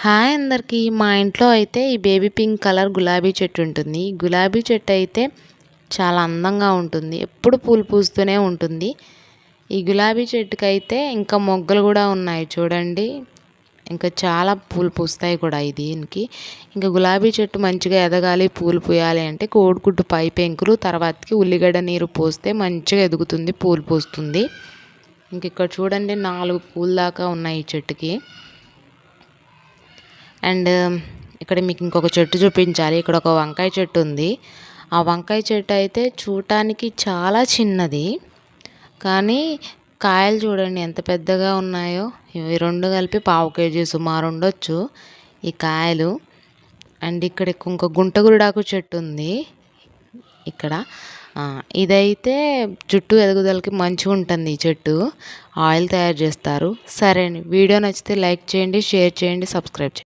Hi అందరికీ. మా ఇంట్లో అయితే ఈ బేబీ పింక్ కలర్ గులాబీ చెట్టు ఉంటుంది. ఈ గులాబీ చెట్టు అయితే చాలా అందంగా ఉంటుంది. ఎప్పుడు పూలు పూస్తూనే ఉంటుంది. ఈ గులాబీ చెట్టుకైతే ఇంకా మొగ్గలు కూడా ఉన్నాయి చూడండి. ఇంకా చాలా పూలు పూస్తాయి కూడా దీనికి. ఇంకా గులాబీ చెట్టు మంచిగా ఎదగాలి, పూలు పూయాలి అంటే కోడిగుడ్డు పై పెంకులు తర్వాతకి ఉల్లిగడ్డ నీరు పోస్తే మంచిగా ఎదుగుతుంది, పూలు పూస్తుంది. ఇంక ఇక్కడ చూడండి 4 పూలు దాకా ఉన్నాయి ఈ చెట్టుకి. అండ్ ఇక్కడ మీకు ఇంకొక చెట్టు చూపించాలి. ఇక్కడ ఒక వంకాయ చెట్టు ఉంది. ఆ వంకాయ చెట్టు అయితే చూడటానికి చాలా చిన్నది, కానీ కాయలు చూడండి ఎంత పెద్దగా ఉన్నాయో. ఇవి రెండు కలిపి 1/2 కేజీ సుమారు ఉండొచ్చు ఈ కాయలు. అండ్ ఇక్కడ ఇంకొక గుంటగురుడాకు చెట్టు ఉంది ఇక్కడ. ఇదైతే జుట్టు ఎదుగుదలకి మంచిగా ఉంటుంది. ఈ చెట్టు ఆయిల్ తయారు చేస్తారు. సరే అండి, వీడియో నచ్చితే లైక్ చేయండి, షేర్ చేయండి, సబ్స్క్రైబ్ చేయండి.